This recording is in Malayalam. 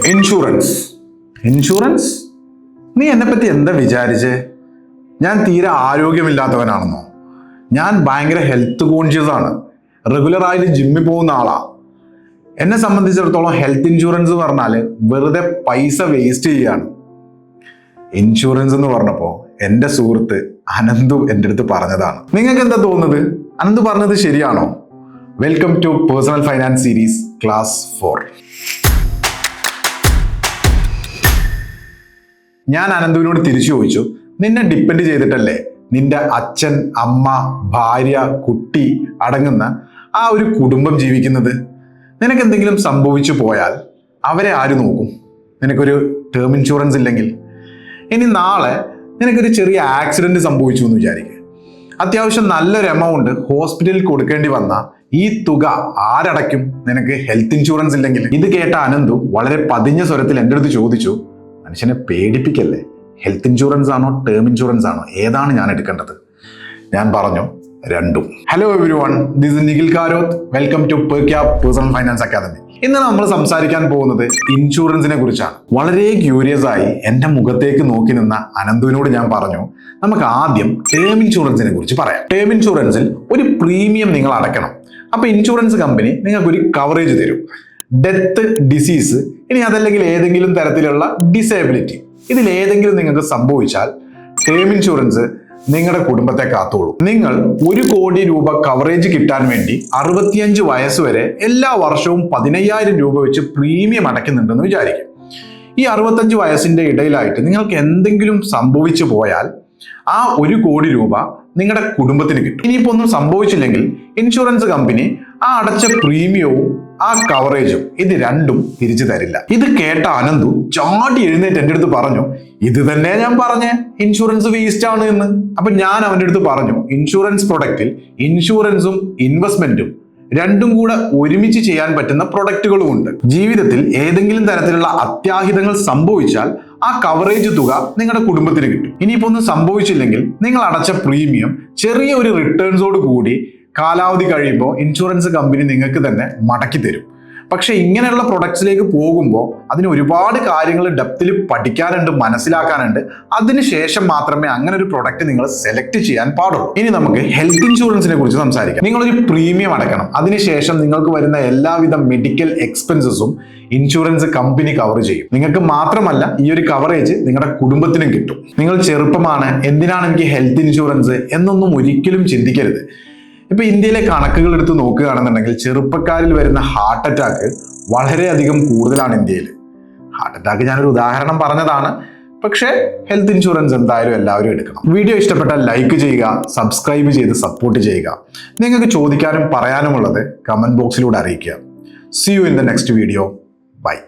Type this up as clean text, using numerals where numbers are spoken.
ഇൻഷുറൻസ് നീ എന്നെ പറ്റി എന്താ വിചാരിച്ചേ? ഞാൻ തീരെ ആരോഗ്യമില്ലാത്തവനാണെന്നോ? ഞാൻ ഭയങ്കര ഹെൽത്ത് കോൺഷ്യസ് ആണ്. റെഗുലറായിട്ട് ജിമ്മിൽ പോകുന്ന ആളാ. എന്നെ സംബന്ധിച്ചിടത്തോളം ഹെൽത്ത് ഇൻഷുറൻസ് പറഞ്ഞാൽ വെറുതെ പൈസ വേസ്റ്റ് ചെയ്യാണ്. ഇൻഷുറൻസ് എന്ന് പറഞ്ഞപ്പോൾ എൻ്റെ സുഹൃത്ത് അനന്തു എൻ്റെ അടുത്ത് പറഞ്ഞതാണ്. നിങ്ങൾക്ക് എന്താ തോന്നുന്നത്? അനന്തു പറഞ്ഞത് ശരിയാണോ? Welcome to personal finance series class 4. ഞാൻ അനന്തുവിനോട് തിരിച്ചു ചോദിച്ചു, നിന്നെ ഡിപ്പെൻഡ് ചെയ്തിട്ടല്ലേ നിന്റെ അച്ഛൻ, അമ്മ, ഭാര്യ, കുട്ടി അടങ്ങുന്ന ആ ഒരു കുടുംബം ജീവിക്കുന്നത്? നിനക്ക് എന്തെങ്കിലും സംഭവിച്ചു പോയാൽ അവരെ ആര് നോക്കും? നിനക്കൊരു ടേം ഇൻഷുറൻസ് ഇല്ലെങ്കിൽ. ഇനി നാളെ നിനക്കൊരു ചെറിയ ആക്സിഡന്റ് സംഭവിച്ചു എന്ന് വിചാരിക്കുക. അത്യാവശ്യം നല്ലൊരു എമൗണ്ട് ഹോസ്പിറ്റലിൽ കൊടുക്കേണ്ടി വന്ന ഈ തുക ആരടയ്ക്കും നിനക്ക് ഹെൽത്ത് ഇൻഷുറൻസ് ഇല്ലെങ്കിൽ? ഇത് കേട്ട അനന്തു വളരെ പതിഞ്ഞ സ്വരത്തിൽ എൻ്റെ അടുത്ത് ചോദിച്ചു, മനുഷ്യനെ പേടിപ്പിക്കല്ലേ, ഹെൽത്ത് ഇൻഷുറൻസ് ആണോ ടേം ഇൻഷുറൻസ് ആണോ, ഏതാണ് ഞാൻ എടുക്കേണ്ടത്? ഞാൻ പറഞ്ഞു, രണ്ടും. Hello everyone, this is Nikhil Karoth. Welcome to personal finance academy. ഇന്ന് നമ്മൾ സംസാരിക്കാൻ പോകുന്നത് ഇൻഷുറൻസിനെ കുറിച്ചാണ്. വളരെ ക്യൂരിയസ് ആയി എൻ്റെ മുഖത്തേക്ക് നോക്കി നിന്ന അനന്തുവിനോട് ഞാൻ പറഞ്ഞു, നമുക്ക് ആദ്യം ടേം ഇൻഷുറൻസിനെ കുറിച്ച് പറയാം. ടേം ഇൻഷുറൻസിൽ ഒരു പ്രീമിയം നിങ്ങൾ അടയ്ക്കണം. അപ്പൊ ഇൻഷുറൻസ് കമ്പനി നിങ്ങൾക്ക് ഒരു കവറേജ് തരും. ഡെത്ത്, ഡിസീസ്, ഇനി അതല്ലെങ്കിൽ ഏതെങ്കിലും തരത്തിലുള്ള ഡിസേബിലിറ്റി, ഇതിൽ ഏതെങ്കിലും നിങ്ങൾക്ക് സംഭവിച്ചാൽ ടേം ഇൻഷുറൻസ് നിങ്ങളുടെ കുടുംബത്തെ കാത്തോളൂ. നിങ്ങൾ 1 കോടി രൂപ കവറേജ് കിട്ടാൻ വേണ്ടി 65 വയസ്സ് വരെ എല്ലാ വർഷവും 15,000 രൂപ വെച്ച് പ്രീമിയം അടയ്ക്കുന്നുണ്ടെന്ന് വിചാരിക്കും. ഈ 65 വയസ്സിന്റെ ഇടയിലായിട്ട് നിങ്ങൾക്ക് എന്തെങ്കിലും സംഭവിച്ചു പോയാൽ ആ 1 കോടി രൂപ നിങ്ങളുടെ കുടുംബത്തിന് കിട്ടും. ഇനിയിപ്പോ ഒന്നും സംഭവിച്ചില്ലെങ്കിൽ ഇൻഷുറൻസ് കമ്പനി ആ അടച്ച പ്രീമിയവും ആ കവറേജും ഇത് രണ്ടും തിരിച്ചു തരില്ല. ഇത് കേട്ട അനന്തു ചാടി എഴുന്നേറ്റ് എൻ്റെ അടുത്ത് പറഞ്ഞു, ഇത് തന്നെ ഞാൻ പറഞ്ഞേ, ഇൻഷുറൻസ് വേസ്റ്റ് ആണ് എന്ന്. അപ്പൊ ഞാൻ അവൻ്റെ അടുത്ത് പറഞ്ഞു, ഇൻഷുറൻസ് പ്രൊഡക്റ്റിൽ ഇൻഷുറൻസും ഇൻവെസ്റ്റ്മെന്റും രണ്ടും കൂടെ ഒരുമിച്ച് ചെയ്യാൻ പറ്റുന്ന പ്രൊഡക്റ്റുകളും ഉണ്ട്. ജീവിതത്തിൽ ഏതെങ്കിലും തരത്തിലുള്ള അത്യാഹിതങ്ങൾ സംഭവിച്ചാൽ ആ കവറേജ് തുക നിങ്ങളുടെ കുടുംബത്തിന് കിട്ടും. ഇനിയിപ്പോ ഒന്നും സംഭവിച്ചില്ലെങ്കിൽ നിങ്ങൾ അടച്ച പ്രീമിയം ചെറിയ ഒരു റിട്ടേൺസോട് കൂടി കാലാവധി കഴിയുമ്പോൾ ഇൻഷുറൻസ് കമ്പനി നിങ്ങൾക്ക് തന്നെ മടക്കി തരും. പക്ഷെ ഇങ്ങനെയുള്ള പ്രൊഡക്ട്സിലേക്ക് പോകുമ്പോൾ അതിന് ഒരുപാട് കാര്യങ്ങൾ ഡെപ്തിൽ പഠിക്കാനുണ്ട്, മനസ്സിലാക്കാനുണ്ട്. അതിനുശേഷം മാത്രമേ അങ്ങനെ ഒരു പ്രൊഡക്റ്റ് നിങ്ങൾ സെലക്ട് ചെയ്യാൻ പാടുള്ളൂ. ഇനി നമുക്ക് ഹെൽത്ത് ഇൻഷുറൻസിനെ കുറിച്ച് സംസാരിക്കാം. നിങ്ങളൊരു പ്രീമിയം അടയ്ക്കണം. അതിനുശേഷം നിങ്ങൾക്ക് വരുന്ന എല്ലാവിധ മെഡിക്കൽ എക്സ്പെൻസസും ഇൻഷുറൻസ് കമ്പനി കവർ ചെയ്യും. നിങ്ങൾക്ക് മാത്രമല്ല, ഈ ഒരു കവറേജ് നിങ്ങളുടെ കുടുംബത്തിനും കിട്ടും. നിങ്ങൾ ചെറുപ്പമാണ്, എന്തിനാണ് എനിക്ക് ഹെൽത്ത് ഇൻഷുറൻസ് എന്നൊന്നും ഒരിക്കലും ചിന്തിക്കരുത്. ഇപ്പൊ ഇന്ത്യയിലെ കണക്കുകൾ എടുത്ത് നോക്കുകയാണെന്നുണ്ടെങ്കിൽ ചെറുപ്പക്കാരിൽ വരുന്ന ഹാർട്ട് അറ്റാക്ക് വളരെയധികം കൂടുതലാണ് ഇന്ത്യയിൽ. ഹാർട്ട് അറ്റാക്ക് ഞാനൊരു ഉദാഹരണം പറഞ്ഞതാണ്. പക്ഷേ ഹെൽത്ത് ഇൻഷുറൻസ് എന്തായാലും എല്ലാവരും എടുക്കണം. വീഡിയോ ഇഷ്ടപ്പെട്ടാൽ ലൈക്ക് ചെയ്യുക, സബ്സ്ക്രൈബ് ചെയ്ത് സപ്പോർട്ട് ചെയ്യുക. നിങ്ങൾക്ക് ചോദിക്കാനും പറയാനുമുള്ളത് കമന്റ് ബോക്സിലൂടെ അറിയിക്കുക. See you in the next video. Bye.